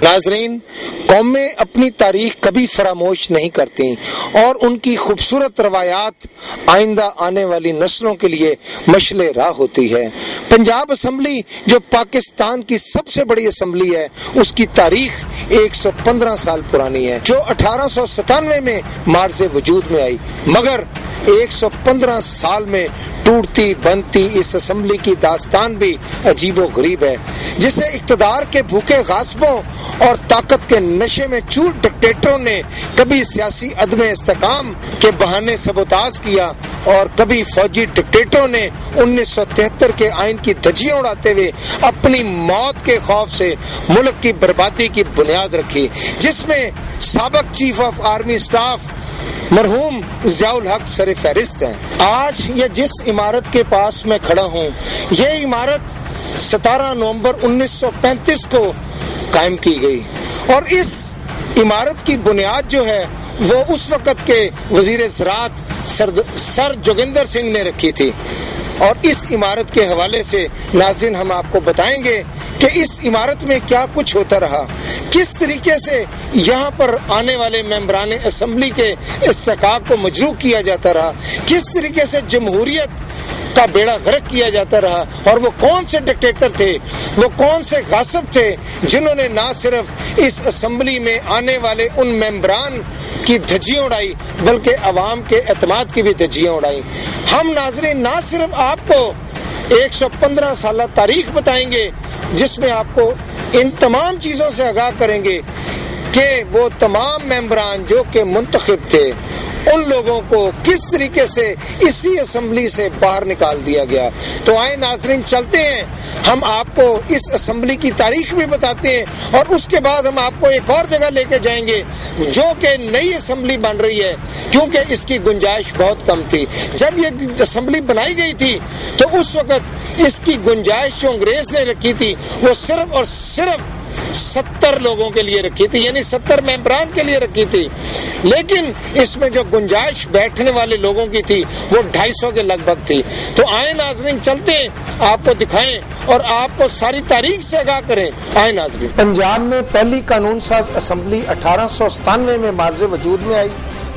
नाजरीन, कौमें अपनी तारीख कभी फरामोश नहीं करती और उनकी खूबसूरत रवायात आइंदा आने वाली नस्लों के लिए मशले राह होती है। पंजाब असम्बली जो पाकिस्तान की सबसे बड़ी असम्बली है, उसकी तारीख 115 साल पुरानी है, जो 1897 में मार्ज़े वजूद में आई, मगर 115 साल में टूटती बनती इस असम्बली की दास्तान भी अजीबो गरीब है, जिसे इक्तदार के भूखे गासबों और ताकत के नशे में चूर डिक्टेटरों ने कभी सियासी अदम इस्तेकाम के बहाने सबोताज किया और कभी फौजी डिक्टेटरों ने 1973 के आइन की धज्जियां उड़ाते हुए अपनी मौत के खौफ से मुल्क की बर्बादी की बुनियाद रखी, जिसमें साबिक चीफ ऑफ आर्मी स्टाफ मरहूम ज़ियाउल हक सर फहरिस्त हैं। आज ये जिस इमारत के पास मैं खड़ा हूँ, ये इमारत 17 नवंबर 1935 को कायम की गई और इस इमारत की बुनियाद जो है वो उस वक़्त के वजीर ज़राअत सर जोगिंदर सिंह ने रखी थी। और इस इमारत के हवाले से नाज़रीन हम आपको बताएंगे कि इस इमारत में क्या कुछ होता रहा, किस तरीके से यहाँ पर आने वाले मेंबरान असम्बली के इस्तेकाक को मजरूह किया जाता रहा, किस तरीके से जमहूरियत का बेड़ा गर्क किया जाता रहा और वो कौन से डिक्टेटर थे, वो कौन से गासिब थे जिन्होंने ना सिर्फ इस असम्बली में आने वाले उन मेंबरान की धज्जियां उड़ाई बल्कि अवाम के एतमाद की भी धज्जियां उड़ाई। हम नाजरीन ना सिर्फ आपको 115 साल तारीख बताएंगे जिसमें आपको इन तमाम चीज़ों से आगाह करेंगे कि वो तमाम मेंबरान जो कि मुंतखब थे उन लोगों को किस तरीके से इसी असम्बली से बाहर निकाल दिया गया। तो आए नाजरीन चलते हैं, हम आपको इस असम्बली की तारीख भी बताते हैं और उसके बाद हम आपको एक और जगह लेके जाएंगे जो कि नई असम्बली बन रही है, क्योंकि इसकी गुंजाइश बहुत कम थी। जब ये असम्बली बनाई गई थी तो उस वक़्त इसकी गुंजाइश जो अंग्रेज ने रखी थी वो सिर्फ और सिर्फ 70 लोगों के लिए रखी थी, यानी 70 मेंबरान के लिए रखी थी, लेकिन इसमें जो गुंजाइश बैठने वाले लोगों की थी वो 250 के लगभग थी। तो आए नाजरीन चलते हैं, आपको दिखाएं और आपको सारी तारीख से आगाह करें। आए नाजरीन, पंजाब में पहली कानून साज असम्बली 1897 में मार्ज़े वजूद में आई,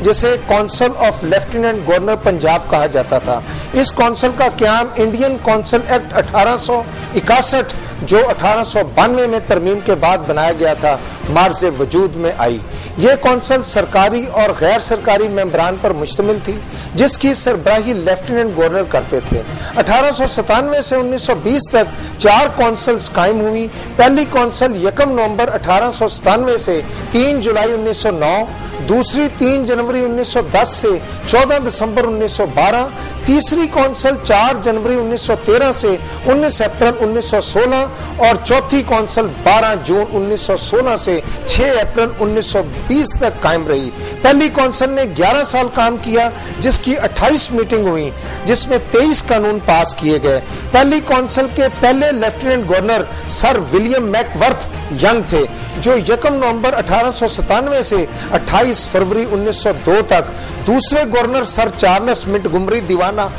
जिसे council of lieutenant governor Punjab कहा जाता था। इस काउंसिल का क्याम इंडियन काउंसिल एक्ट 1861 जो 1892 में तरमीम के बाद बनाया गया था, मार्ज़े वजूद में आई। ये काउंसिल सरकारी और गैर सरकारी मेंबरान पर मुश्तमिल थी, जिसकी सरबराही लेफ्टिनेंट गवर्नर करते थे। 1897 से 1920 तक 4 काउंसिल्स कायम हुई। पहली काउंसिल 1 नवंबर 1897 से 3 जुलाई 1909, दूसरी 3 जनवरी 1910 से 14 दिसंबर 1912, तीसरी काउंसिल 4 जनवरी 1913 से 19 अप्रैल 1916 और चौथी काउंसिल 12 जून 1916 से 6 अप्रैल 1920 तक कायम रही। पहली काउंसिल ने 11 साल काम किया, जिसकी 28 मीटिंग हुई, जिसमें 23 कानून पास किए गए। पहली काउंसिल के पहले lieutenant governor sir William Mackworth Young थे, जो 1 नवंबर 1897 से 28 फरवरी 1902 तक, दूसरे गवर्नर सर चार्ल्स मिंटगुमरी दीवाना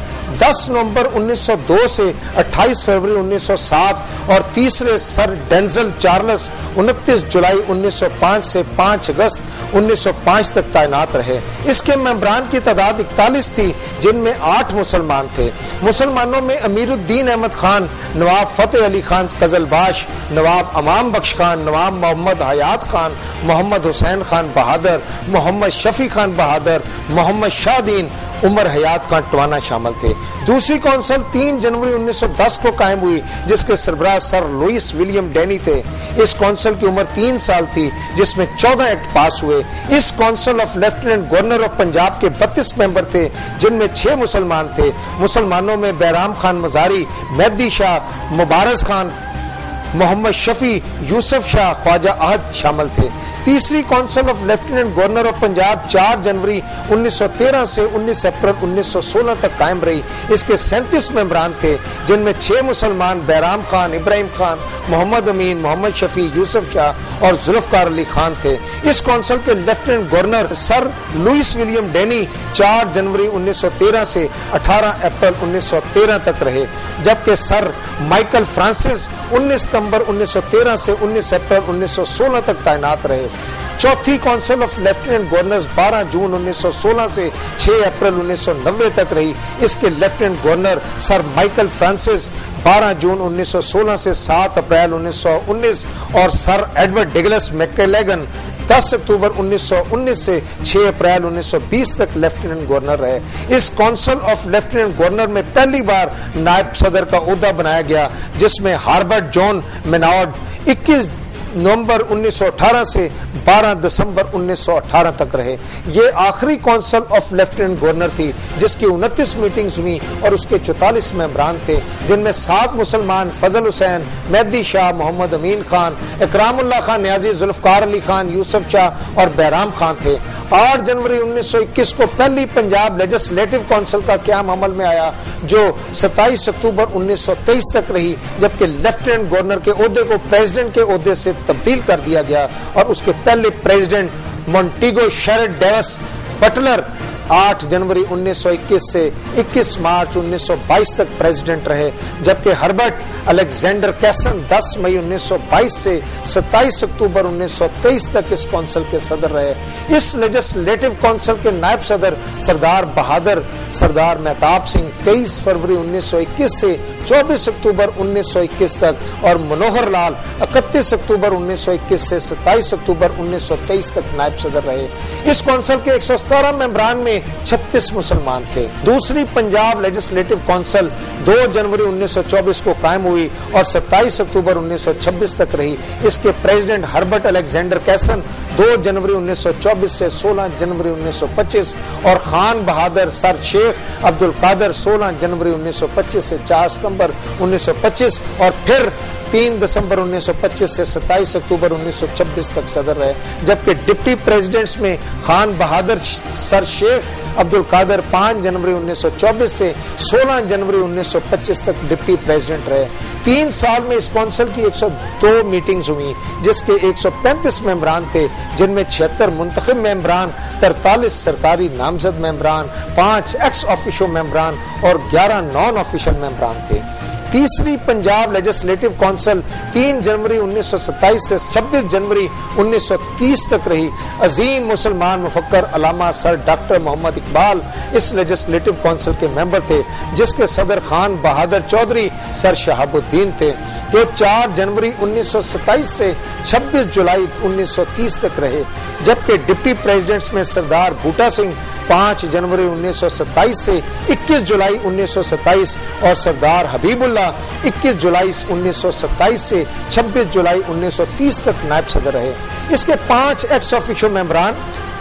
10 नवंबर 1902 से 28 फरवरी 1907 और तीसरे सर डेंजल चार्ल्स 29 जुलाई 1905 से 5 अगस्त 1905 तक तैनात रहे। इसके मेंबरान की तादाद 41 थी, जिनमें 8 मुसलमान थे। मुसलमानों में अमीरुद्दीन अहमद खान, नवाब फतेह अली खान कजलबाश, नवाब अमाम बख्श खान, नवाब मोहम्मद हयात खान, मोहम्मद हुसैन खान बहादुर, मोहम्मद शफी खान बहादुर, मोहम्मद शाहदीन, उमर हयात खान टवाना शामिल थे। दूसरी काउंसिल 3 जनवरी 1910 को कायम हुई, जिसके सरबराह सर लुइस विलियम डेनी थे। इस काउंसिल की उम्र 3 साल थी, जिसमें 14 एक्ट पास हुए। इस council of lieutenant governor of Punjab के 32 मेंबर थे, जिनमें 6 मुसलमान थे। मुसलमानों में बैराम खान मजारी, मेहदी शाह, मुबारक खान, मोहम्मद शफी, यूसुफ शाह, ख्वाजा अहद शामिल थे। तीसरी council of lieutenant governor of Punjab 4 जनवरी 1913 से 19 अप्रैल 1916 तक कायम रही। इसके 37 मेंबरान थे, जिनमें 6 मुसलमान बैराम खान, इब्राहिम खान, मोहम्मद अमीन, मोहम्मद शफी, यूसुफ शाह और जुल्फकार अली खान थे। इस काउंसिल के lieutenant governor sir Louis William Dane 4 जनवरी 1913 से 18 अप्रैल 1913 तक रहे, जबकि सर माइकल फ्रांसिस 19 दिसंबर 1913 से 19 अप्रैल 1916 तक तैनात रहे। चौथी काउंसिल ऑफ लेफ्टिनेंट गवर्नर्स 12 जून 1916 से 6 अप्रैल 1990 तक रही। इसके lieutenant governor sir Michael Francis 12 जून 1916 से 7 अप्रैल 1919 और सर एडवर्ड डगलस मैकलेगन 10 अक्टूबर 1919 से 6 अप्रैल 1920 तक लेफ्टिनेंट गवर्नर रहे। इस काउंसिल ऑफ लेफ्टिनेंट गवर्नर में पहली बार नायब सदर का ओहदा बनाया गया, जिसमें हार्बर्ट जॉन मेनार्ड 21 नवंबर 1918 से 12 दिसंबर 1918 तक रहे। ये आखिरी काउंसिल ऑफ लेफ्टिनेंट गवर्नर थी, जिसकी 29 मीटिंग्स हुई और उसके 44 मेंबरान थे, जिनमें 7 मुसलमान फजल हुसैन, मेहदी शाह, मोहम्मद अमीन खान, इकरामुल्लाह खान न्याजी, जुल्फकार अली खान, यूसुफ शाह और बैराम खान थे। 8 जनवरी 1921 को पहली पंजाब लेजिस्लेटिव काउंसिल का क़याम अमल में आया, जो 27 अक्टूबर 1923 तक रही, जबकि लेफ्टिनेंट गवर्नर के ओहदे को प्रेसिडेंट के ओहदे से तब्दील कर दिया गया और उसके पहले प्रेसिडेंट मोंटेगो शेरड डेविस बटलर 8 जनवरी 1921 से 21 मार्च 1922 तक प्रेसिडेंट रहे, जबकि हर्बर्ट अलेक्जेंडर कैसन 10 मई 1922 से 27 अक्टूबर 1923 तक इस काउंसिल के सदर रहे। इस लेजिस्लेटिव काउंसिल के नायब सदर सरदार बहादुर सरदार मेहताब सिंह 23 फरवरी 1921 से 24 अक्टूबर 1921 तक और मनोहर लाल 31 अक्टूबर 1921 से 27 अक्टूबर 1923 तक नायब सदर रहे। इस काउंसिल के 117 मेंबरान में 36 मुसलमान थे। दूसरी पंजाब लेजिस्लेटिव काउंसिल 2 जनवरी 1924 को कायम हुई और 27 अक्टूबर 1926 तक रही। इसके प्रेसिडेंट हर्बर्ट अलेक्जेंडर कैसन 2 जनवरी 1924 से 16 जनवरी 1925 और खान बहादुर सर शेख अब्दुल कादर 16 जनवरी 1925 से 4 सितंबर 1925 और फिर 3 दिसंबर 1925 से 27 अक्टूबर 1926 तक सदर रहे, जबकि डिप्टी प्रेसिडेंट्स में खान बहादुर सर शेख अब्दुल कादर 5 जनवरी 1924 से 16 जनवरी 1925 तक डिप्टी प्रेसिडेंट रहे। 3 साल में इस काउंसिल की 102 मीटिंग्स हुई, जिसके 135 मेंबरान थे, जिनमें 76 मुंतखब मेंबरान, 43 सरकारी नामजद मेंबरान, 5 एक्स ऑफिशियो मेंबरान और 11 नॉन ऑफिशियल मेंबरान थे। तीसरी पंजाब लेजिस्लेटिव काउंसिल 3 जनवरी 1927 से 26 जनवरी 1930 तक रही। अजीम मुसलमान मुफक्कर अलामा सर डॉक्टर मोहम्मद इकबाल इस लेजिस्लेटिव काउंसिल के मेंबर थे, जिसके सदर खान बहादुर चौधरी सर शहाबुद्दीन थे, जो 4 जनवरी 1927 से 26 जुलाई 1930 तक रहे, जबकि डिप्टी प्रेसिडेंट्स में सरदार बूटा सिंह 5 जनवरी 1927 से 21 जुलाई 1927 और सरदार हबीबुल्लाह 21 जुलाई 1927 से 26 जुलाई 1930 तक नायब सदर रहे। इसके 5 एक्स ऑफिशियल मेंबरान,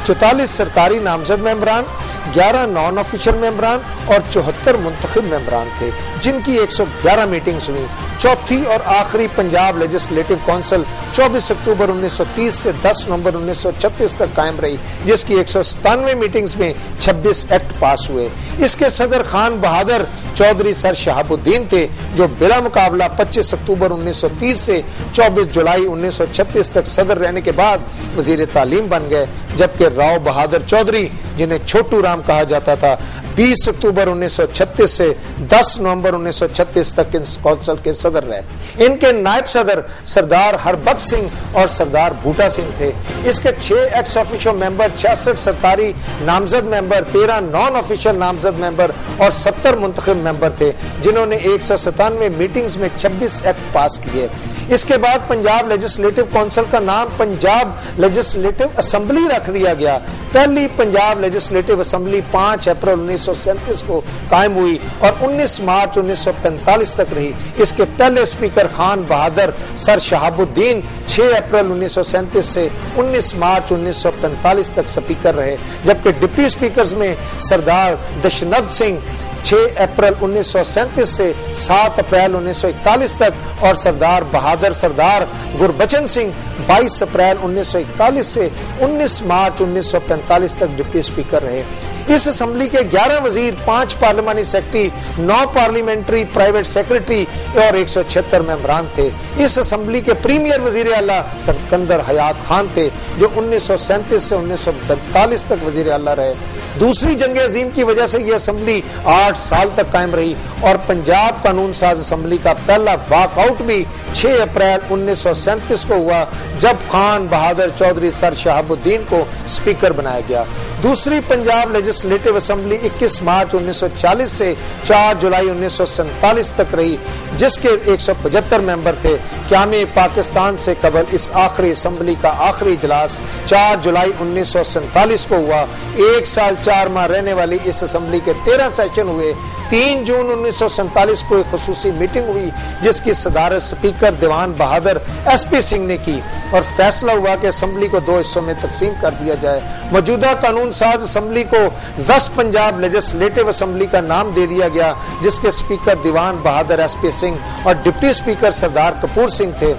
44 सरकारी नामजद मेंबरान, 11 नॉन ऑफिशियल मेंबरान और 74 मुंतखब मेंबरान थे, जिनकी 111 मीटिंग्स हुई। चौथी और आखिरी पंजाब लेजिस्लेटिव काउंसिल 24 अक्टूबर 1930 से 10 नवंबर 1936 तक कायम रही, जिसकी 197 मीटिंग्स में 26 एक्ट पास हुए। इसके सदर खान बहादुर चौधरी सर शहाबुद्दीन थे, जो बिला मुकाबला 25 अक्टूबर 1930 से 24 जुलाई 1936 तक सदर रहने के बाद वजीर तालीम बन गए, जबकि राव बहादुर चौधरी, जिन्हें छोटू राम कहा जाता था, 20 अक्टूबर 1936 से 10 नवंबर 1936 तक इस काउंसिल के सदर रहे। इनके नायब सदर सरदार हरबख्श सिंह और सरदार बूटा सिंह थे। इसके 6 एक्स ऑफिशियो मेंबर, 66 सरकारी नामजद मेंबर, 13 नॉन ऑफिशियल नामजद मेंबर और 70 मुंतखब मेंबर थे, जिन्होंने 197 मीटिंग्स में 26 एक्ट पास किए। इसके बाद पंजाब लेजिस्लेटिव काउंसिल का नाम पंजाब लेजिस्लेटिव असेंबली रख दिया गया। पहली पंजाब लेजिस्लेटिव असेंबली 5 अप्रैल 1937 को कायम हुई और 19 मार्च 1945 तक रही। इसके पहले स्पीकर खान बहादुर सर शहाबुद्दीन 6 अप्रैल 1937 से 19 मार्च 1945 तक स्पीकर रहे, जबकि डिप्टी स्पीकर्स में सरदार दशनद सिंह 6 अप्रैल 1937 से 7 अप्रैल 1941 तक और सरदार बहादुर सरदार गुरबचन सिंह 22 अप्रैल 1941 से 19 मार्च 1945 तक डिप्टी स्पीकर रहे। इस असम्बली के 11 वजीर, 5 पार्लिमानी सेक्रेटरी, 9 पार्लियामेंट्री प्राइवेट सेक्रेटरी और 176 मेंबरान थे। इस असम्बली के प्रीमियर वजीर आला सिकंदर हयात खान थे, जो 1937 से 1942 तक वजीर आला रहे। दूसरी जंग अजीम की वजह से यह असम्बली 8 साल तक कायम रही और पंजाब कानून साज असम्बली का पहला वॉकआउट भी 6 अप्रैल 1937 को हुआ, जब खान बहादुर चौधरी सर शहाबुद्दीन को स्पीकर बनाया गया। दूसरी पंजाब लेजिस्लेटिव असेंबली 21 मार्च 1940 से 4 जुलाई 1947 तक रही, जिसके 175 मेंबर थे। क़यामे पाकिस्तान से कबल इस आखिरी असेंबली का आखिरी इजलास 4 जुलाई 1947 को हुआ। 1 साल 4 माह रहने वाली इस असेंबली के 13 सेशन हुए। 3 जून 1947 को एक खुसूसी मीटिंग हुई, जिसकी सदारत स्पीकर दीवान बहादुर SP सिंह ने की और फैसला हुआ कि असेंबली को 2 हिस्सों में तकसीम कर दिया जाए। मौजूदा कानून साज असेंबली को वेस्ट पंजाब लेजिस्लेटिव असेंबली का नाम दे दिया गया, जिसके स्पीकर दीवान बहादुर SP सिंह और डिप्टी स्पीकर सरदार कपूर सिंह थे।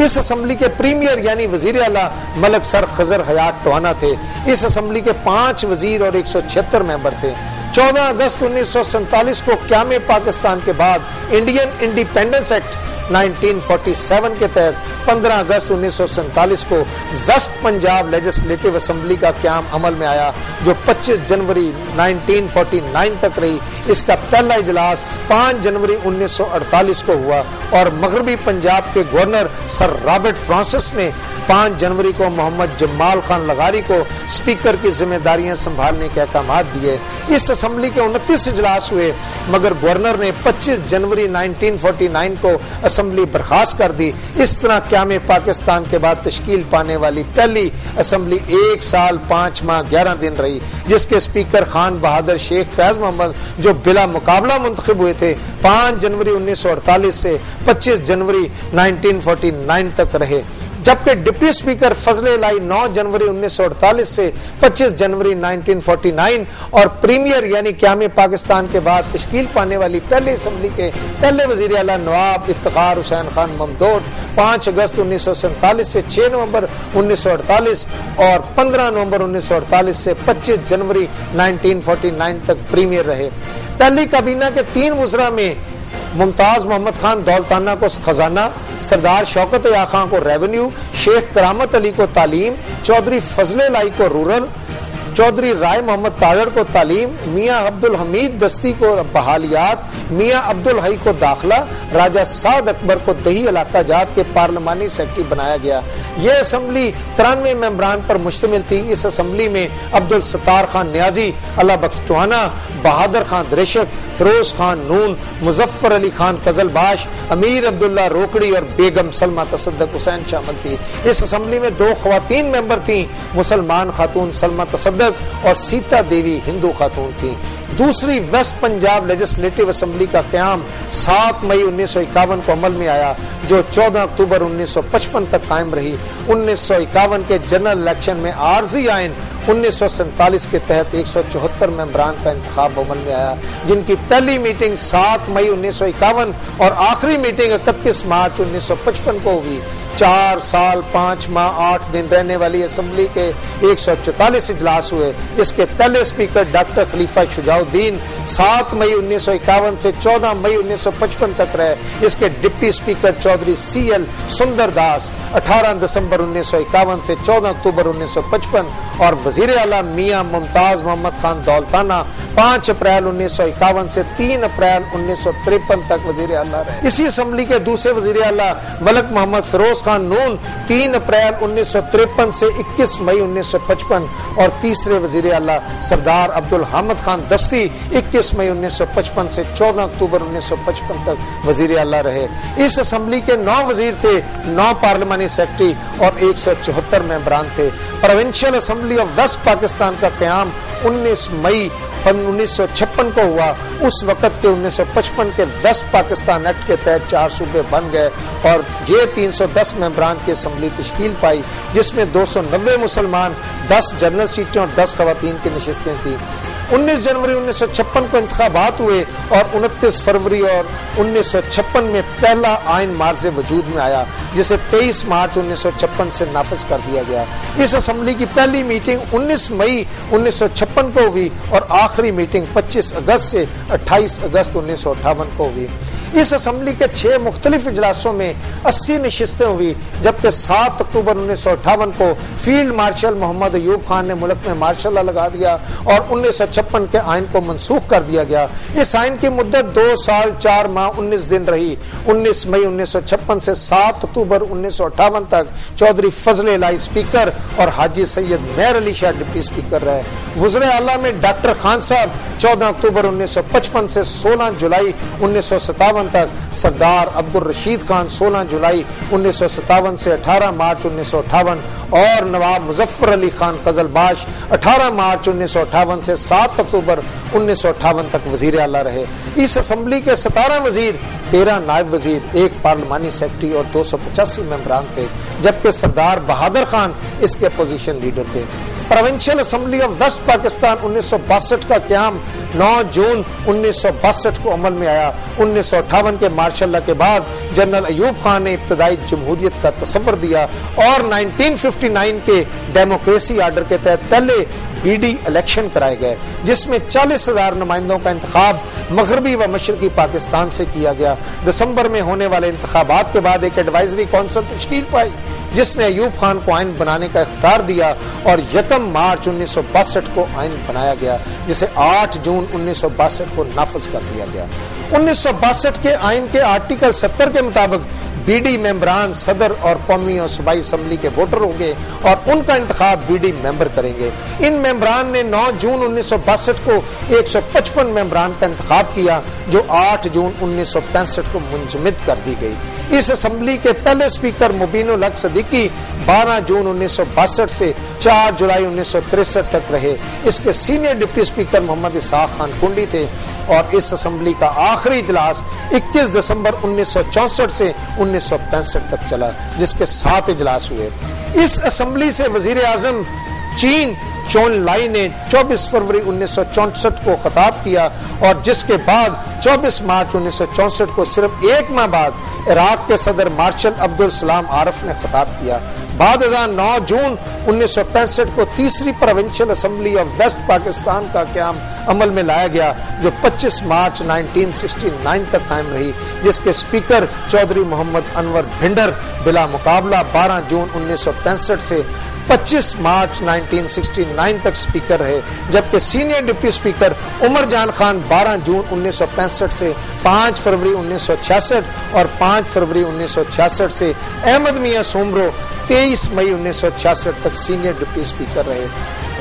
इस असेंबली के प्रीमियर यानी वजीर आला मलक सर खजर हयात टवाना थे। इस असेंबली के 5 वजीर और 176 मेंबर थे। 14 अगस्त 1947 को क़यामे पाकिस्तान के बाद इंडियन इंडिपेंडेंस एक्ट 1947 के तहत 15 अगस्त 1947 को वेस्ट पंजाब लेजिस्लेटिव असेंबली का क़याम अमल में आया, जो 25 जनवरी 1949 तक रही। इसका पहला इजलास 5 जनवरी 1948 को हुआ और मगरबी पंजाब के गवर्नर सर रॉबर्ट फ्रांसिस ने 5 जनवरी को मोहम्मद जमाल खान लगारी को स्पीकर की जिम्मेदारियां संभालने के अहकाम दिए। इस असेंबली के 29 इजलास हुए, मगर गवर्नर ने 25 जनवरी 1949 को असेंबली बर्खास्त कर दी। इस तरह क़यामे पाकिस्तान के बाद तश्कील पाने वाली पहली असेंबली 1 साल 5 माह 11 दिन रही, जिसके स्पीकर खान बहादुर शेख फैज मोहम्मद, जो बिला मुकाबला मुंतखब हुए थे, 5 जनवरी 1948 से 25 जनवरी 1949 तक रहे, जबकि डिप्टी स्पीकर फजले लाई 9 जनवरी 1948 से 25 जनवरी 1949 और प्रीमियर यानी क़यामे पाकिस्तान के बाद तश्कील पाने वाली पहली असेंबली के पहले वजीर आला नवाब इफ्तिखार हुसैन खान ममदूद 5 अगस्त 1947 से 6 नवंबर 1948 और 15 नवंबर 1948 से 25 जनवरी 1949 तक प्रीमियर रहे। पहली काबीना के 3 वज़रा में मुमताज मोहम्मद खान दौलताना को खजाना, सरदार शौकत या खान को रेवेन्यू, शेख करामत अली को तालीम, चौधरी फजले लाई को रूरल, चौधरी राय मोहम्मद ताजर को तालीम, मियाँ अब्दुल हमीद दस्ती को बहालियात, मियाँ अब्दुल हई को दाखिला, राजा साद अकबर को दही इलाका जात के पार्लिमानी सेक्रेटरी बनाया गया। यह असेंबली 93 मेंबरान पर मुश्तमिल थी। इस असेंबली में अब्दुल सत्तार खान न्याजी, अल्लाह बख्श टवाना, बहादुर खान दरेशक, फिरोज खान नून, मुजफ्फर अली खान कजलबाश, अमीर अब्दुल्ला रोकड़ी और बेगम सलमा तसद्दक हुसैन शामिल थी। इस असेंबली में 2 ख्वातीन मेंबर थीं, मुसलमान खातून सलमा तसद्दक और सीता देवी हिंदू खातून थी। दूसरी वेस्ट पंजाब लेजिस्लेटिव असेंबली का क़याम 7 मई 1951 को अमल में आया, जो 14 अक्टूबर 1955 तक कायम रही। 1951 के जनरल इलेक्शन में आर्जी आइन 1947 के तहत 174 मेंबरान का इंतखाब अमल में आया, जिनकी पहली मीटिंग 7 मई 1951 और आखिरी मीटिंग 31 मार्च 1955 को हुई। 4 साल 5 माह 8 दिन रहने वाली असेंबली के 144 इजलास हुए। इसके पहले स्पीकर डॉक्टर खलीफा शुजाउद्दीन 7 मई 1951 से 14 मई 1955 तक रहे। इसके deputy speaker Chaudhry CL Sundardas 18 दिसंबर 1951 से 14 अक्टूबर 1955 और वजीर आला मियां मुमताज मोहम्मद खान दौलताना 5 अप्रैल 1951 से 3 अप्रैल 1953 तक वजीर आला रहे। इसी असेंबली के दूसरे वजीर आला मलक मोहम्मद फिरोज खान नून 3 अप्रैल 1953 से 21 मई 1955 और तीसरे वजीर आला सरदार अब्दुल हामिद खान दस्ती 21 मई 1955 से 14 अक्टूबर 1955 तक वजीर आला रहे। इस असेंबली के 9 वजीर थे, 9 पार्लिमानी सेक्रेटरी और 174 मेंबरान थे। Provincial assembly of West Pakistan का क़याम 19 मई 1956 को हुआ। उस वक़्त के 1955 के वेस्ट पाकिस्तान एक्ट के तहत 4 सूबे बन गए और ये 310 मेंबरान की असेंबली तश्कील पाई, जिसमें 290 मुसलमान, 10 जनरल सीटें और 10 खवातीन की नशिस्तें थी। 19 जनवरी 1956 को इंतखाबात हुए और 29 फरवरी और 1956 में पहला आइन मार्ज़े वजूद में आया, जिसे 23 मार्च 1956 से नाफिज कर दिया गया। इस असेंबली की पहली मीटिंग 19 मई 1956 को हुई और आखिरी मीटिंग 25 अगस्त से 28 अगस्त 1958 को हुई। इस असेंबली के 6 मुख्तलिफ इजलासों में 80 नशिस्तें हुई, जबकि 7 अक्टूबर 1958 को फील्ड मार्शल मोहम्मद अयूब खान ने मुल्क में मार्शल लॉ लगा दिया और 1956 के आइन को मनसूख कर दिया गया। इस आइन की मुद्दत 2 साल 4 माह 19 दिन रही। 19 मई 1956 से 7 अक्टूबर 1958 तक चौधरी फजल इलाही स्पीकर और हाजी सैयद मेहर अली शाह डिप्टी स्पीकर रहे। वज़ीर आला में डॉक्टर खान साहब 14 अक्टूबर 1955 से 16 जुलाई 1957 तक, सरदार अब्दुल रशीद खान 16 जुलाई 1957 से 18 मार्च 1958 और नवाब मुजफ्फर अली खान कजलबाश 18 मार्च 1958 से 7 अक्टूबर 1958 तक वजीर आला रहे। इस असेंबली के 17 वजीर, 13 नायब वजीर, 1 पार्लिमानी सेक्रेटरी और 285 मेंबरान थे, जबकि सरदार बहादुर खान इसके अपोजिशन लीडर थे। Provincial assembly of West Pakistan 1962 का क़याम 9 जून 1962 को अमल में आया। 1958 के मार्शल लॉ के बाद जनरल अयूब खान ने इब्तदाई जमहूरियत का तस्वर दिया और 1959 के डेमोक्रेसी आर्डर के तहत पहले बीडी इलेक्शन कराए गए, जिसमें 40,000 नुमाइंदों का इंतखाब मगरबी व मशरकी पाकिस्तान से किया गया। दिसंबर में होने वाले इंतखाबात के बाद एक एडवाइजरी कौंसिल तश्कील पाई, जिसने अयूब खान को आइन बनाने का इख्तियार दिया और 1 मार्च 1962 को आइन बनाया गया, जिसे 8 जून 1962 को नाफिज कर दिया गया। 1962 के आइन के आर्टिकल 70 के मुताबिक बीडी मेंबरान सदर और कौमी और सूबाई असेंबली के वोटर होंगे और उनका इंतखाब बीडी मेंबर करेंगे। इन मेंबरान ने 9 जून 1962 को 155 मेंबरान का इंतखाब किया, जो 8 जून 1965 को मुंजमद कर दी गई। इस असेंबली के पहले स्पीकर मुबीनुल हक सदीकी 12 जून 1962 से 4 जुलाई 1963 तक रहे। इसके सीनियर डिप्टी स्पीकर मोहम्मद इसहाक खान कुंडी थे और इस असेंबली का आखिरी इजलास 21 दिसंबर 1964 से 1965 तक चला, जिसके 7 इजलास हुए। इस असेंबली से वजीर आजम चीन चोन लाई ने 24 फरवरी 1964 को खिताब किया और जिसके बाद 24 मार्च 1964 को सिर्फ 1 माह बाद इराक के सदर मार्शल अब्दुल सलाम आरफ ने खिताब किया। बाद 9 जून 1965 को तीसरी provincial assembly of West Pakistan का क़याम अमल में लाया गया, जो 25 मार्च 1969 तक कायम रही, जिसके स्पीकर चौधरी मोहम्मद अनवर भिंडर बिला मुकाबला 12 जून 1965 से 25 मार्च 1969 तक स्पीकर रहे, जबकि सीनियर डिप्टी स्पीकर उमर जान खान 12 जून 1965 से 5 फरवरी 1966 और 5 फरवरी 1966 से अहमद मियां सोमरो 23 मई 1966 तक सीनियर डिप्टी स्पीकर रहे।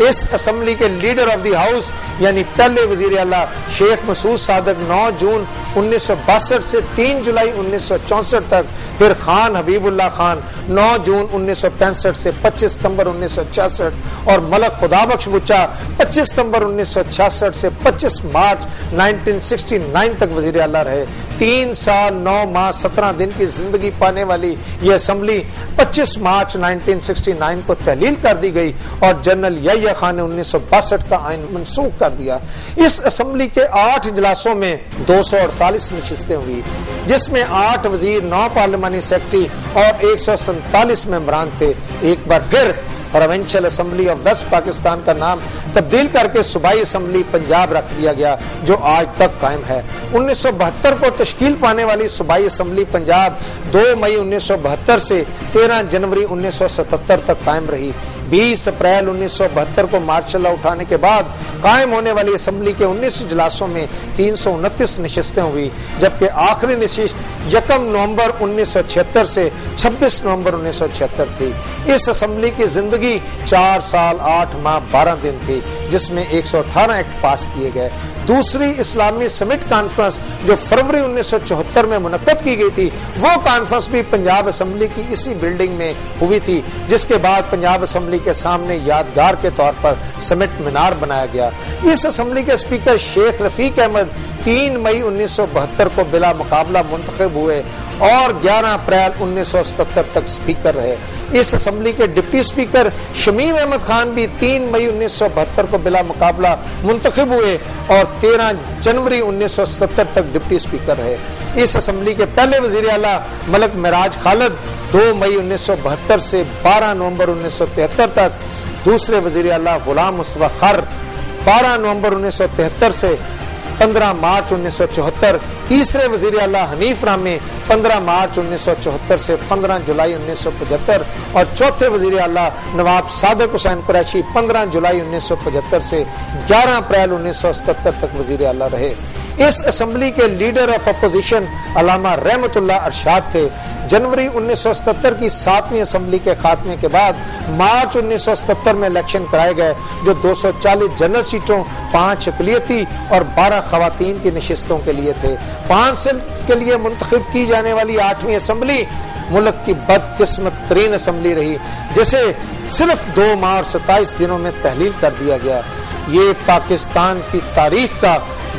इस असेंबली के लीडर ऑफ द हाउस यानी पहले वजीर आला शेख मसूद सादक 9 जून 1962 से 3 जुलाई 1964 तक, फिर खान हबीबुल्लाह खान 9 जून 1965 से 25 सितंबर 1966 और मलक खुदाबख्श बुच्चा 25 सितंबर 1966 से 25 मार्च 1969 तक वजीर आला रहे। 3 साल 9 माह 17 दिन की जिंदगी पाने वाली यह असेंबली 25 मार्च 1969 को तहलील कर दी गई और जनरल याह्या खान ने 1962 का आइन मनसूख कर दिया। इस असेंबली के 8 इजलासों में 248 नशिस्तें हुई, जिसमें 8 वजीर, 9 पार्लिमानी सेक्रेटरी और 147 मेंबरान थे। एक बार फिर provincial assembly of West Pakistan का नाम तब्दील करके सूबाई असेंबली पंजाब रख दिया गया, जो आज तक कायम है। 1972 को तश्कील पाने वाली सूबाई असेंबली पंजाब 2 मई 1972 से 13 जनवरी 1977 तक कायम रही। 20 अप्रैल 1972 को मार्शल लॉ उठाने के बाद कायम होने वाली असेंबली के 19 इजलासों में 329 नशिस्तें हुई, जबकि आखिरी नशिस्त 1 नवंबर 1976 से 26 नवंबर 1976 थी। इस असेंबली की जिंदगी 4 साल 8 माह 12 दिन थी, जिसमें 118 एक्ट पास किए गए। दूसरी इस्लामी समिट कॉन्फ्रेंस जो फरवरी 1974 में मुनक्कद की गई थी, वो कॉन्फ्रेंस भी पंजाब असेंबली की इसी बिल्डिंग में हुई थी, जिसके बाद पंजाब असेंबली के सामने यादगार के तौर पर समिट मीनार बनाया गया। इस असेंबली के स्पीकर शेख रफीक अहमद 3 मई 1972 को बिला मुकाबला मुंतखब हुए और 11 अप्रैल 1977 तक स्पीकर रहे। इस असम्बली के डिप्टी स्पीकर शमीम अहमद खान भी 3 मई 1972 को बिला मुकाबला मुंतखब हुए और 13 जनवरी 1977 तक डिप्टी स्पीकर रहे। इस असम्बली के पहले वजीर आला मलक मेराज खालिद 2 मई 1972 से 12 नवंबर 1973 तक, दूसरे वजीर आला गुलाम मुस्तफा खर 12 नवंबर 1973 से 15 मार्च 1974, तीसरे वजीर आला हनीफ रामी 15 मार्च 1974 से 15 जुलाई 1975 और चौथे वजीर आला नवाब सादिक हुसैन कुरैशी 15 जुलाई 1975 से 11 अप्रैल 1977 तक वजीर आला रहे। इस असेंबली के लीडर ऑफ अपोजिशन अल्लामा रहमतुल्लाह अरशाद थे। जनवरी 1977 की 7वीं असेंबली के खात्मे के बाद मार्च 1977 में इलेक्शन कराए गए, जो 240 जनरल सीटों, 5 अक़लियती और 12 खवातीन की नशिस्तों के लिए थे। 5 साल के लिए मुंतखब की जाने वाली 8वीं असेंबली मुल्क की बदकिस्मत तरीन असेंबली रही, जिसे सिर्फ 2 माह और 27 दिनों में तहलील कर दिया गया। ये पाकिस्तान की तारीख का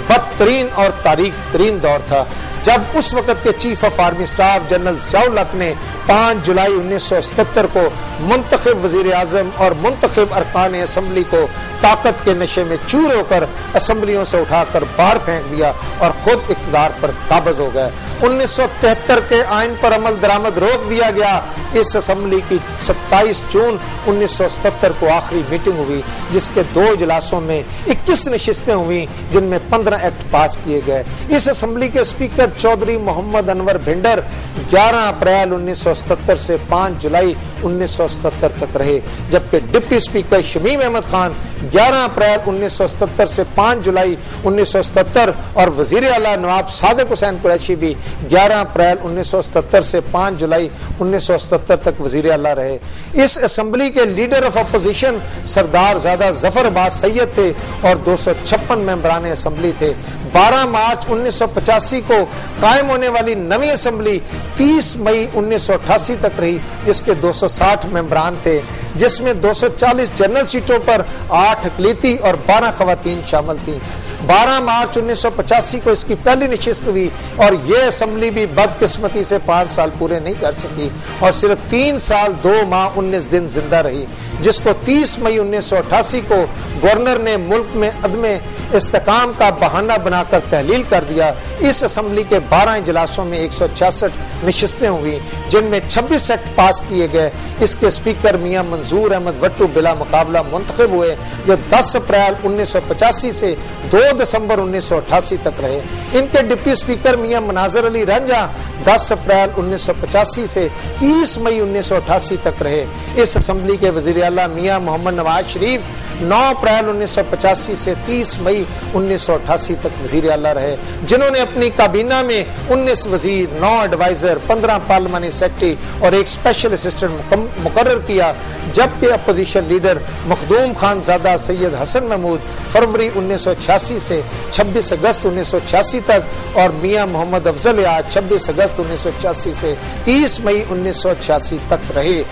बदतरीन और तारीख तरीन दौर था, जब उस वक्त के chief of army staff general Ziaul हक ने 5 जुलाई 1977 को मुंतखब वजीर आजम और मुंतखब अरकान असम्बली को ताकत के नशे में चूर होकर असम्बलियों से उठाकर बाहर फेंक दिया और खुद इक़्तिदार पर काबिज हो गए। 1973 के आइन पर अमल दरामद रोक दिया गया। इस असम्बली की 27 जून 1977 को आखिरी मीटिंग हुई, जिसके 2 इजलासों में 21 नशिस्तें हुई, जिनमें 15 एक्ट पास किए गए। इस असम्बली के स्पीकर चौधरी मोहम्मद अनवर भिंडर 11 अप्रैल 1977 से 5 जुलाई 1977 तक रहे, जबकि डिप्टी स्पीकर शमीम अहमद खान 11 अप्रैल 1977 से 5 जुलाई 1977 और वजीर आला नवाब सादिक हुसैन कुरैशी भी 11 अप्रैल 1977 से 5 जुलाई 1977 तक वजीर आला रहे। इस असेंबली के लीडर ऑफ अपोजिशन सरदार ज़ादा जफर अब्बास सैयद थे और 256 मेंबरान असेंबली थे। 12 मार्च 1985 को कायम होने वाली नवी असेंबली 30 मई 1988 तक रही, जिसके 260 मेंबरान थे, जिसमें 240 जनरल सीटों पर 8 अक़लियती और 12 खवातीन शामिल थी। 12 मार्च 1985 को इसकी पहली नशिस्त हुई और यह असेंबली भी बदकिस्मती से 5 साल पूरे नहीं कर सकी और सिर्फ 3 साल 2 माह 19 दिन जिंदा रही, जिसको 30 मई 1988 को गवर्नर ने मुल्क में अदमे इस्तेकाम का बहाना बनाकर तहलील कर दिया। इस असेंबली के 12 इजलासों में 166 नशिस्तें हुई, जिनमें 26 एक्ट पास किए गए। इसके स्पीकर मियां मंजूर अहमद भट्टू बिला मुकाबला मुंतखब हुए, जो 10 अप्रैल 1985 से 2 दिसंबर 1988 तक रहे। इनके डिप्टी स्पीकर मियां मनाजर अली रंजा 10 अप्रैल 1985 से 30 मई 1988 तक रहे। इस असेंबली के वजीर आला मियां मोहम्मद नवाज शरीफ 9 अप्रैल 1985 से 30 मई 1988 तक वजीर आला रहे, जिन्होंने अपनी काबीना में 19 वजीर, 9 एडवाइजर, 15 पार्लिमानी सेक्रेटरी और 1 स्पेशल असिस्टेंट मुकर्रर किया, जबकि अपोजिशन लीडर मखदूम खान ज़ादा सैयद हसन महमूद फरवरी 1986 से 26 अगस्त 1986 तक और मियां मोहम्मद अफजल याद 26 अगस्त 1986 से 30 मई 1986 तक रहे।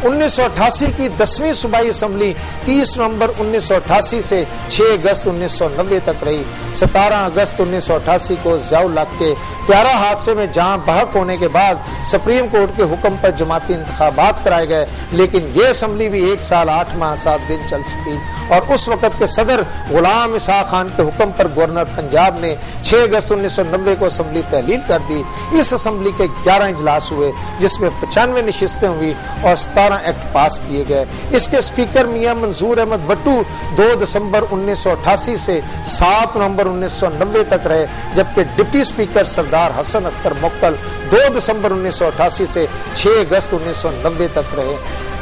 1988 की 10वीं सूबाई असेंबली 30 नवंबर 1988 से 6 अगस्त 1990 तक रही। 17 अगस्त 1988 को ज़ियाउल हक के त्यारा हादसे में जान बहक होने के बाद सुप्रीम कोर्ट के हुक्म पर जमाती इंतखाबात कराए गए, लेकिन ये असेंबली भी 1 साल 8 माह 7 दिन चल सकी और उस वक्त के सदर गुलाम इसहाक खान के हुक्म पर गवर्नर पंजाब ने 6 अगस्त 1990 को असेंबली तहलील कर दी। इस असेंबली के 11 इजलास हुए, जिसमें 95 नशिस्तें हुई और 17 एक्ट पास किए गए। इसके स्पीकर मियां मंजूर अहमद भट्टू 2 दिसंबर 1988 से 7 नवंबर 1990 तक रहे, जबकि डिप्टी स्पीकर सरदार हसन अख्तर मुक्तल 2 दिसंबर 1988 से 6 अगस्त 1990 तक रहे।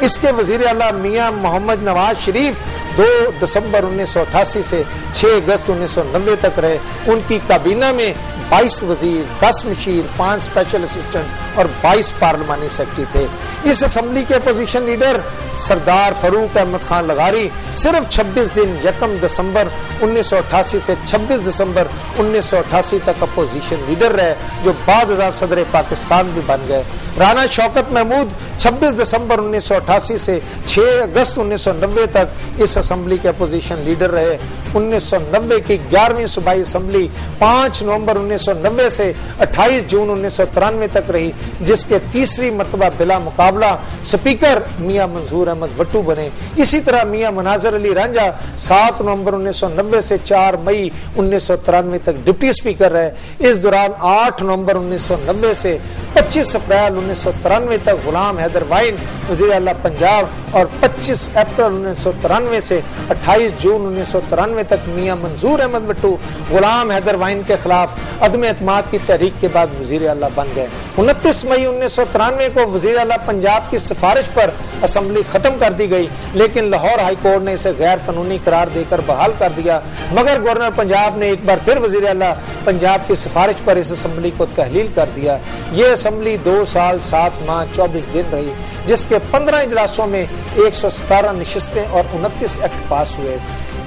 इसके वजीर आला मियां मोहम्मद नवाज शरीफ 2 दिसंबर 1988 से 6 अगस्त 1990 तक रहे। उनकी काबीना में 22 वजीर, 10 मशीर, 5 स्पेशल असिस्टेंट और 22 पार्लिमानी सेक्रेटरी थे। इस असेंबली के अपोजिशन लीडर सरदार फारूक अहमद खान लगारी सिर्फ 26 दिन 1 दिसंबर 1988 से 26 दिसंबर 1988 तक अपोजिशन लीडर रहे, जो बाद सदर पाकिस्तान भी बन गए। राना शौकत महमूद 26 दिसंबर 1988 से 6 अगस्त 1990 तक इस असेंबली के अपोजिशन लीडर रहे। 1990 की 11वीं सूबाई असेंबली 5 नवंबर 1990 से 28 जून 1993 तक रही, जिसके तीसरी मर्तबा बिला मुकाबला स्पीकर मियां मंजूर अहमद वट्टू बने। इसी तरह मियां मनाजर अली रांझा 7 नवंबर 1990 से 4 मई 1993 तक डिप्टी स्पीकर रहे। इस दौरान 8 नवंबर 1990 से 25 अप्रैल 1993 तक गुलाम हैदर वाइन वज़ीर आला पंजाब और 25 अप्रैल 1993 से 28 जून 1993 तक मियां मंजूर अहमद वट्टू गुलाम हैदर वाइन के खिलाफ अदम एतमाद की तहरीक के बाद वज़ीर आला बन गए। 29 मई 1993 को वज़ीर आला पंजाब की सिफारिश पर असेंबली खत्म कर दी गई, लेकिन लाहौर हाई कोर्ट ने इसे गैर कानूनी करार देकर बहाल कर दिया। मगर गवर्नर पंजाब ने एक बार फिर वज़ीर आला पंजाब की सिफारिश पर इस असेंबली को तहलील कर दिया। ये असेंबली 2 साल 7 माह 24 दिन रही, जिसके 15 इजलासों में 117 नशिस्तें और 29 एक्ट पास हुए।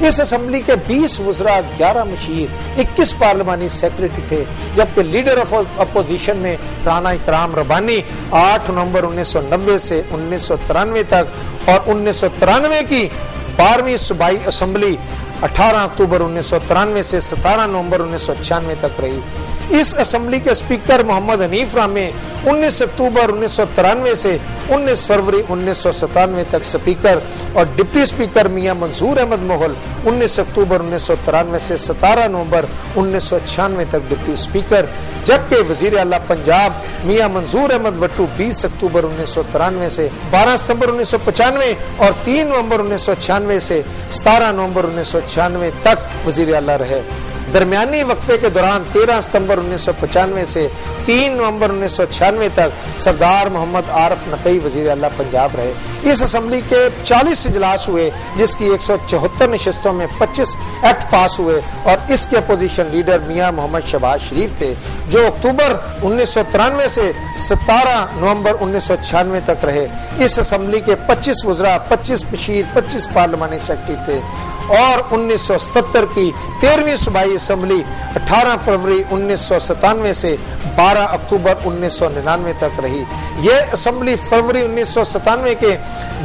इस असेंबली के 20 वज़रा, 11 मुशीर, 21 पार्लिमानी सेक्रेटरी थे, जबकि लीडर ऑफ अपोजिशन में राना इकराम रब्बानी 8 नवंबर 1990 से 1993 तक और 1993 की 12वीं सूबाई असेंबली 18 अक्टूबर 1993 से 17 नवंबर 1996 तक रही। इस असेंबली के स्पीकर मोहम्मद हनीफ रामे 19 अक्टूबर 1993 से 19 फरवरी 1997 तक स्पीकर और डिप्टी स्पीकर मियां मंजूर अहमद मोहल 19 अक्टूबर 1993 से 17 नवंबर 1996 तक डिप्टी स्पीकर, जबकि वजीर आला पंजाब मियां मंजूर अहमद वट्टू 20 अक्टूबर 1993 से 12 सितंबर 1995 और 3 नवंबर 1996 से 17 नवंबर 1996 तक वजीर आला रहे। दरमियानी वक्फे के दौरान 13 सितंबर 1995 से 3 नवंबर 1996 तक सरदार मोहम्मद आरिफ नकवी वजीर आला पंजाब रहे। इस असेंबली के 40 इजलास हुए, जिसकी 174 नशिस्तों में 25 एक्ट पास हुए और इसके अपोजिशन लीडर मियां मोहम्मद शहबाज शरीफ थे, जो अक्टूबर 1993 से 17 नवंबर 1996 तक रहे। इस असेंबली के 25 वज़रा, 25 मुशीर, 25 पार्लिमानी सेक्रेटरी थे और 1977 की 13वीं सूबाई असेंबली 18 फरवरी 1997 से 12 अक्टूबर 1999 तक रही। ये असेंबली फरवरी 1997 के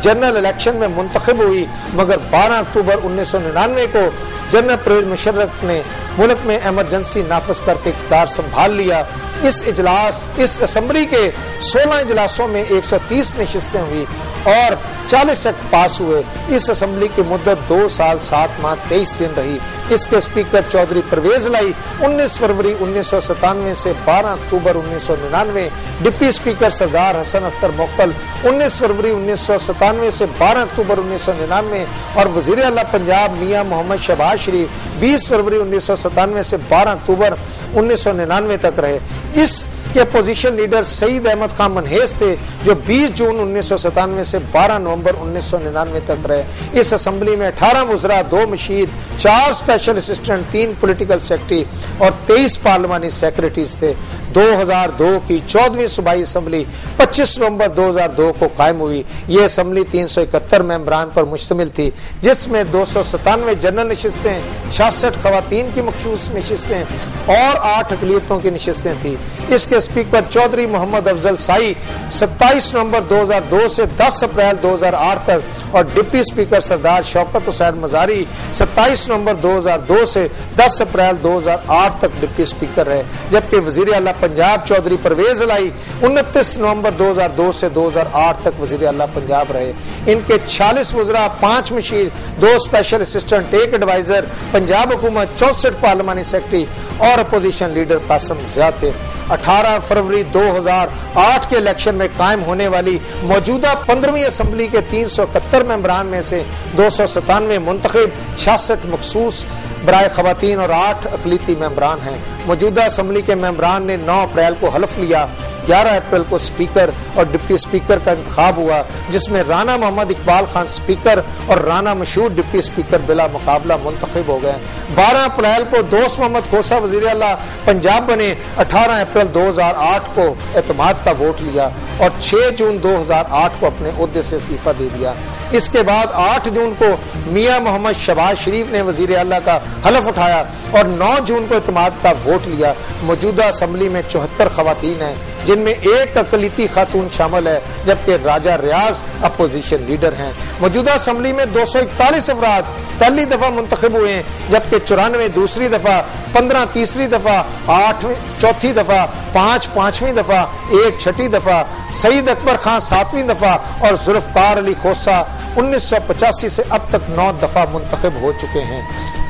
जनरल इलेक्शन में मुंतखब हुई, मगर 12 अक्टूबर 1999 को जनरल परवेज मुशर्रफ ने मुल्क में इमरजेंसी नाफिज करके इक़्तिदार संभाल लिया। इस असेंबली के 16 इजलासों में 130 नशिस्तें हुई और 40 एक्ट पास हुए। इस असेंबली की मुद्दत 2 साल 7 माह 23 दिन रही। इसके स्पीकर चौधरी परवेज लाई 19 फरवरी 1997 से 12 अक्टूबर 1999, डिप्टी स्पीकर सरदार हसन अख्तर मोक्कल 19 फरवरी 1997 से 12 अक्टूबर 1999 और वजीर आला पंजाब मियां मोहम्मद शहबाज शरीफ 20 फरवरी 1997 से 12 अक्टूबर 1999 तक रहे। इस के अपोजिशन लीडर सईद अहमद खान मनहेज थे, जो 20 जून 1997 से 12 नवंबर 1999 तक रहे। इस असेंबली में 18 वज़रा, 2 मुशीर, 4 स्पेशल असिस्टेंट, 3 पॉलिटिकल सेक्रेटरी और 23 पार्लिमानी सेक्रेटरीज थे। 2002 की 14वीं सूबाई असेंबली 25 नवंबर 2002 को कायम हुई। ये असेंबली 371 मेंबरान पर मुश्तमिल थी, जिसमें 297 जनरल नशिस्तें, 66 खवातीन की मखसूस नशिस्तें और 8 अक़लियतों की नशिस्तें थी। इसके स्पीकर चौधरी मोहम्मद अफजल साई 27 नवंबर 2002 से 10 अप्रैल 2008 तक और डिप्टी स्पीकर सरदार शौकत हुसैन मजारी 27 नवंबर 2002 से 10 अप्रैल 2008 तक डिप्टी स्पीकर रहे, जबकि वजीर आला पंजाब चौधरी परवेज लाई 29 नवंबर 2002 से 2008 तक वजीर आला पंजाब रहे। इनके 46 वज़रा, 5 मुशीर, 2 स्पेशल असिस्टेंट, 1 एडवाइजर, पंजाब हुकूमत, 64 पार्लिमानी सेक्रेटरी और अपोजिशन लीडर कासिम ज़िया थे। 18 फरवरी 2008 के इलेक्शन में कायम होने वाली मौजूदा 15वीं असेंबली के 371 मेंबरान में से 297 मुंतखब, 66 मखसूस बराए खवातीन और 8 अक़लियती मेंबरान हैं। मौजूदा असेंबली के मेंबरान ने 9 अप्रैल को हल्फ लिया। 11 अप्रैल को स्पीकर और डिप्टी स्पीकर का इंतखाब हुआ, जिसमें राना मोहम्मद इकबाल खान स्पीकर और राना मशहूर डिप्टी स्पीकर बिला मुकाबला मुंतखब हो गए। 12 अप्रैल को दोस्त मोहम्मद खोसा वज़ीर आला पंजाब बने। 18 अप्रैल 2008 को एतमाद का वोट लिया और 6 जून 2008 को अपने ओहदे से इस्तीफा दे दिया। इसके बाद 8 जून को मियां मोहम्मद शहबाज शरीफ ने वज़ीर आला का हलफ उठाया और 9 जून को एतमाद का वोट लिया। मौजूदा असेंबली में 74 खवातीन हैं। जिनमें एक अकलीती खातून शामिल है, जबकि राजा रियाज अपोजिशन लीडर हैं। मौजूदा असम्बली में 241 अफराद पहली दफा मुंतखब हुए हैं, जबकि 94 दूसरी दफा, 15 तीसरी दफा, 8 चौथी दफा, 5 पांचवी दफा, 1 छठी दफा, सईद अकबर खान 7वीं दफा और जुल्फकार अली खोसा 1985 से अब तक 9 दफा मुंतखब हो चुके हैं।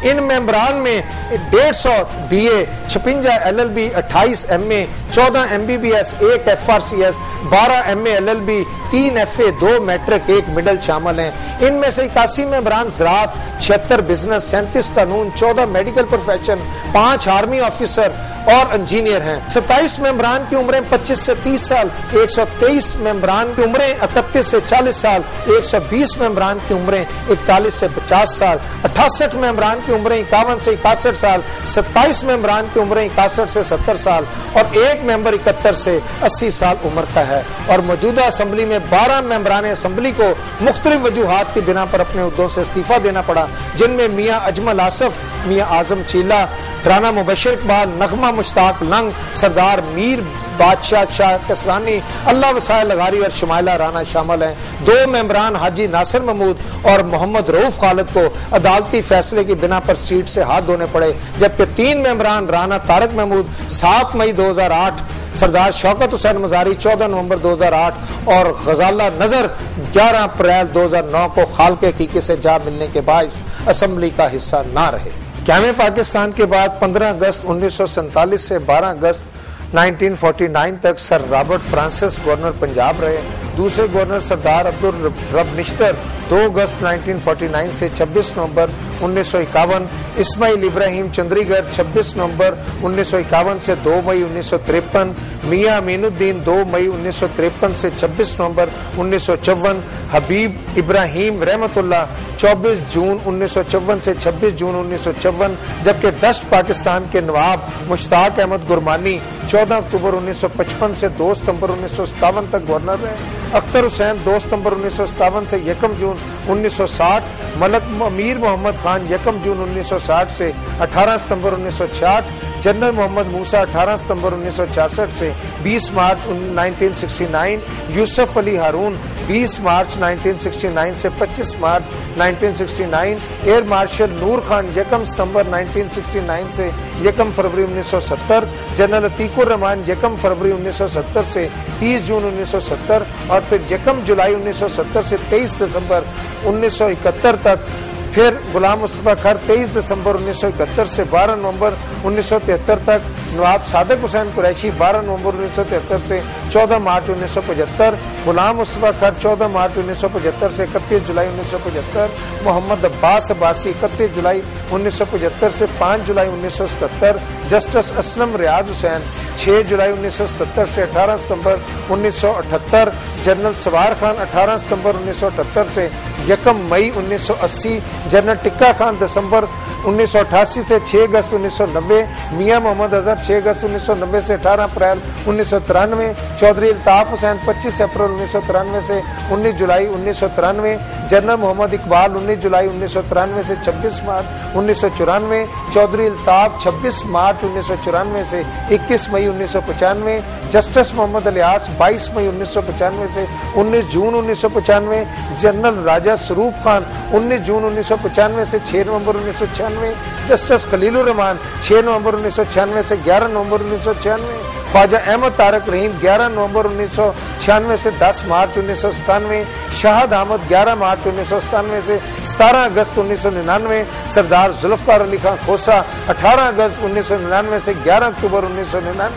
इन मेंबरान में 150 BA, 56 LLB, 28 MA, 14 MBBS, 1 FRCS, 12 MA LLB, 3 FA, 2 matric, 1 middle शामिल हैं। इनमें से 81 मेंबरान ज़राअत, 76 बिजनेस, 37 कानून, 14 मेडिकल प्रोफेशन, 5 आर्मी ऑफिसर और इंजीनियर हैं। 27 मेंबरान की उम्रें 25 से 30 साल, 123 मेंबरान की उम्रें 31 से 40 साल, 120 मेंबरान की उम्रें 41 से 50 साल, 68 मेंबरान की उम्रें 51 से 61 साल, 27 मेंबरान की उम्रें 61 से 70 साल और 1 मेंबर 71 से 80 साल उम्र का है। और मौजूदा असम्बली में 12 मेंबरान असम्बली को मुख्तलिफ वजूहात की बिना पर अपने उहदों से इस्तीफा देना पड़ा, जिनमें मियाँ अजमल आसफ, मियाँ आजम चीला, राना मुबशर इकबाल, नगमा मुश्ताक लंग, सरदार मीर बादशाह शाह कसरानी, अल्लाह वसाइल लगारी और शुमाइला राना शामिल हैं। 2 मेंबरान हाजी नासिर महमूद और मोहम्मद रऊफ खालिद को अदालती फैसले की बिना पर सीट से हाथ धोने पड़े, जबकि 3 मेंबरान राना तारक महमूद 7 मई 2008, सरदार शौकत हुसैन मजारी 14 नवंबर 2008 और गजाला नजर 11 अप्रैल 2009 को खाल के हकीकी से जा मिलने के बाइस असम्बली का हिस्सा न रहे। क़याम पाकिस्तान के बाद 15 अगस्त 1947 से 12 अगस्त 1949 तक sir Robert Francis governor Punjab रहे। दूसरे गवर्नर सरदार अब्दुल रब निश्तर 2 अगस्त 1949 से 26 नवंबर 1951, इस्माइल इब्राहिम चंद्रीगढ़ 26 नवंबर 1951 से 2 मई 1953, मियाँ अमीनुद्दीन 2 मई 1953 से 26 नवंबर 1954, हबीब इब्राहिम रहमतुल्लाह 24 जून 1954 से 26 जून 1954, जबकि डस्ट पाकिस्तान के नवाब मुश्ताक अहमद गुरमानी 14 अक्टूबर 1955 से 2 सितंबर 1957 तक गवर्नर रहे। अख्तर हुसैन 2 सितंबर 1957 से 1 जून 1960, मलक अमीर मोहम्मद खान 1 जून 1960 से 18 सितंबर 1966, जनरल मोहम्मद मूसा 18 सितंबर 1966 से 20 मार्च 1969, यूसुफ अली हारून 20 मार्च 1969 से 25 मार्च 1969, एयर मार्शल नूर खान 1 सितंबर 1969 से 1 फरवरी 1970, जनरल अतीकुर रहमान 1 फरवरी 1970 से 30 जून 1970 और फिर 1 जुलाई 1970 से 23 दिसंबर 1971 तक, फिर गुलाम मुस्तफा खर 23 दिसंबर 1971 से 12 नवंबर 1973 तक, नवाब सादिक हुसैन कुरैशी 12 नवंबर 1973 से 14 मार्च 1975, गुलाम मुस्तफा खर 14 मार्च 1975 से 31 जुलाई 1975, मोहम्मद अब्बास अब्बासी 31 जुलाई 1975 से 5 जुलाई 1977, जस्टिस असलम रियाज हुसैन 6 जुलाई 1977 से 18 सितंबर 1978, जनरल सवार खान 18 सितंबर 1978 से 1 मई 1980, जनरल टिक्का खान दिसंबर 1988 से 6 अगस्त 1990, मियां मोहम्मद अजहर 6 अगस्त 1990 से 18 अप्रैल 1993, चौधरी अल्ताफ हुसैन 25 अप्रैल 1993 से 19 जुलाई 1993, जनरल मोहम्मद इकबाल 19 जुलाई 1993 से 26 मार्च 1994, चौधरी अल्ताफ 26 मार्च 1994 से 21 मई 1995, जस्टिस मोहम्मद इलियास 22 मई 1995 से 19 जून 1995, जनरल राजा स्वरूप खान 19 जून 1995 से 6 नवंबर 1996, जस्टिस खलीलुर रहमान 6 नवंबर 1996 से 11 नवंबर 1996, ख्वाजा अहमद तारक रहीम 11 नवंबर 1996 से 10 मार्च 1997, शाहद अहमद 11 मार्च 1997 से 17 अगस्त 1999, सरदार जुल्फकार अली खान खोसा 18 अगस्त 1999 से 11 अक्टूबर 1999,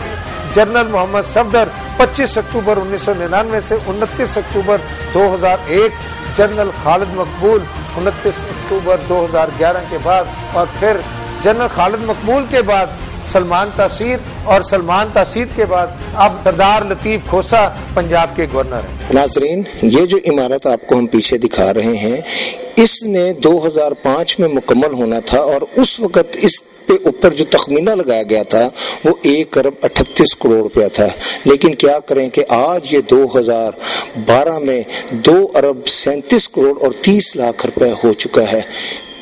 जनरल मोहम्मद सफदर 25 अक्टूबर 1999 से 29 अक्टूबर 2001, जनरल खालिद मकबूल 29 अक्टूबर 2011 के बाद, और फिर जनरल खालिद मकबूल के बाद सलमान तासीर, और सलमान तासीर के बाद अब सरदार लतीफ खोसा पंजाब के गवर्नर हैं। नाजरीन, ये जो इमारत आपको हम पीछे दिखा रहे हैं, इसने 2005 में मुकम्मल होना था और उस वक्त इस पे ऊपर जो तखमीना लगाया गया था वो 1 अरब 38 करोड़ रुपया था। लेकिन क्या करें कि आज ये 2012 में 2 अरब 37 करोड़ और 30 लाख रुपए हो चुका है।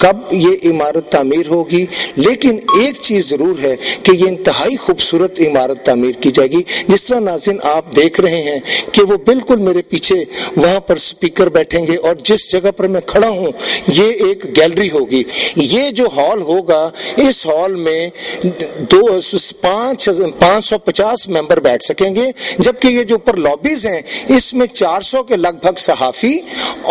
कब ये इमारत तामीर होगी, लेकिन एक चीज जरूर है कि ये इंतहाई खूबसूरत इमारत तामीर की जाएगी। जिस तरह नाज़रीन आप देख रहे हैं कि वो बिल्कुल मेरे पीछे वहां पर स्पीकर बैठेंगे और जिस जगह पर मैं खड़ा हूं ये एक गैलरी होगी। ये जो हॉल होगा, इस हॉल में 550 मेंबर बैठ सकेंगे, जबकि ये जो ऊपर लॉबीज हैं इसमें 400 के लगभग सहाफी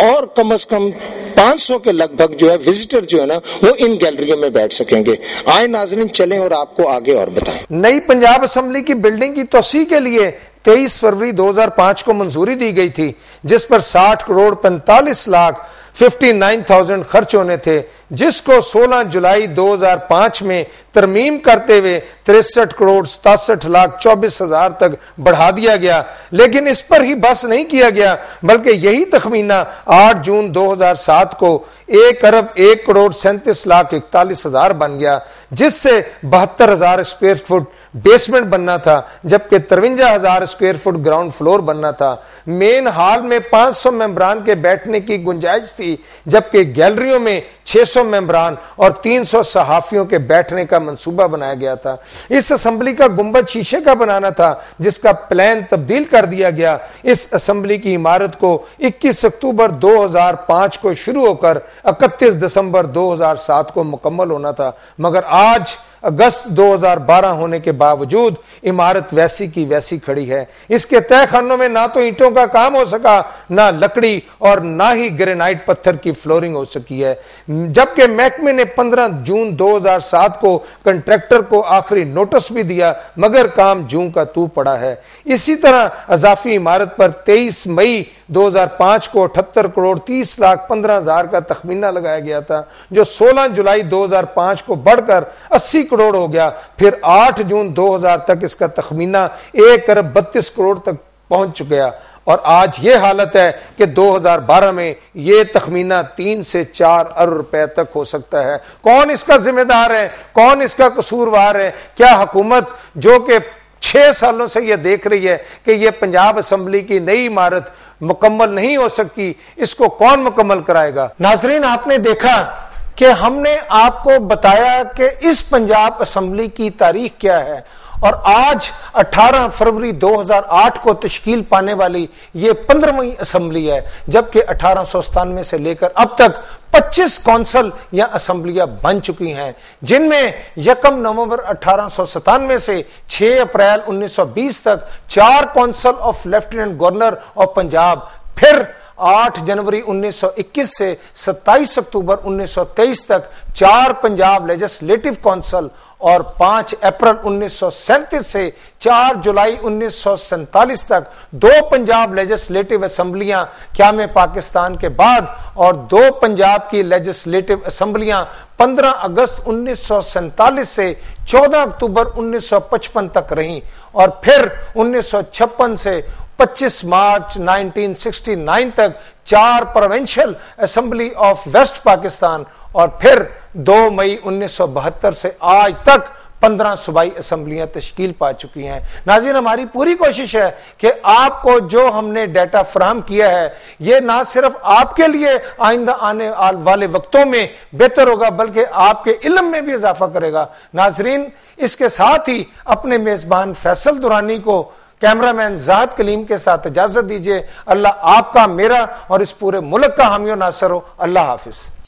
और कम से कम 500 के लगभग जो है विजिटर जो है ना वो इन गैलरियों में बैठ सकेंगे। आए नाज़रीन चलें और आपको आगे और बताएं। नई पंजाब असेंबली की बिल्डिंग की तोसी के लिए 23 फरवरी 2005 को मंजूरी दी गई थी, जिस पर 60 करोड़ 45 लाख 59,000 खर्च होने थे, जिसको 16 जुलाई 2005 में तरमीम करते हुए 63 करोड़ 67 लाख 24 हजार तक बढ़ा दिया गया। लेकिन इस पर ही बस नहीं किया गया, बल्कि यही तखमीना 8 जून 2007 को 1 अरब 1 करोड़ 37 लाख 41 हजार बन गया, जिससे 72,000 स्क्वायर फुट बेसमेंट बनना था, जबकि 53,000 स्क्वायर फुट ग्राउंड फ्लोर बनना था। मेन हॉल में 500 मेंबरान के बैठने की गुंजाइश थी, जबकि गैलरियों में 600 मेंबरान और 300 सहाफियों के बैठने का मंसूबा बनाया गया था। इस असेंबली का गुंबद शीशे का बनाना था, जिसका प्लान तब्दील कर दिया गया। इस असेंबली की इमारत को 21 अक्टूबर 2005 को शुरू होकर 31 दिसंबर 2007 को मुकम्मल होना था, मगर आज अगस्त 2012 होने के बावजूद इमारत वैसी की वैसी खड़ी है। इसके तय खानों में ना तो ईंटों का काम हो सका, ना लकड़ी और ना ही ग्रेनाइट पत्थर की फ्लोरिंग हो सकी है, जबकि महकमे ने 15 जून 2007 को कंट्रैक्टर को आखिरी नोटिस भी दिया, मगर काम जूं का तू पड़ा है। इसी तरह अजाफी इमारत पर 23 मई 2005 को 78 करोड़ 30 लाख 15 हजार का तखमीना लगाया गया था, जो 16 जुलाई 2005 को बढ़कर 80 करोड़ हो गया। फिर 8 जून 2000 तक इसका तखमीना 1 अरब 32 करोड़ तक पहुंच गया, और आज ये हालत है कि 2012 में ये तखमीना 3 से 4 अरब रुपए तक हो सकता है। कौन इसका जिम्मेदार है, कौन इसका कसूरवार है? क्या हुकूमत जो कि 6 सालों से यह देख रही है कि यह पंजाब असेंबली की नई इमारत मुकम्मल नहीं हो सकती, इसको कौन मुकम्मल कराएगा? नाजरीन, आपने देखा कि हमने आपको बताया कि इस पंजाब असेंबली की तारीख क्या है, और आज 18 फरवरी 2008 को तश्कील पाने वाली ये 15वीं असेंबली है, जबकि 1897 से लेकर अब तक 25 कौंसल या असेंबलियां बन चुकी हैं, जिनमें 1 नवंबर 1897 से 6 अप्रैल 1920 तक 4 council of lieutenant governor of Punjab, फिर 8 जनवरी 1921 से 27 अक्टूबर 1923 तक 4 पंजाब लेजिस्लेटिव काउंसिल, और 5 अप्रैल 1937 से 4 जुलाई 1947 तक 2 पंजाब लेजिस्लेटिव असेंबलियां क़याम पाकिस्तान के बाद, और 2 पंजाब की लेजिस्लेटिव असेंबलियां 15 अगस्त 1947 से 14 अक्टूबर 1955 तक रहीं, और फिर 1956 से 25 मार्च 1969 तक 4 provincial assembly of West Pakistan, और फिर 2 मई 1972 से आज तक 15 सूबाई असेंबलियां तश्कील पा चुकी हैं। नाज़रीन, हमारी पूरी कोशिश है कि आपको जो हमने डाटा फराहम किया है ये ना सिर्फ आपके लिए आइंदा आने वाले वक्तों में बेहतर होगा, बल्कि आपके इल्म में भी इजाफा करेगा। नाज़रीन, इसके साथ ही अपने मेजबान फैसल दुरानी को कैमरामैन जाहिद कलीम के साथ इजाजत दीजिए। अल्लाह आपका, मेरा और इस पूरे मुल्क का हामी और नासर हो। अल्लाह हाफिज।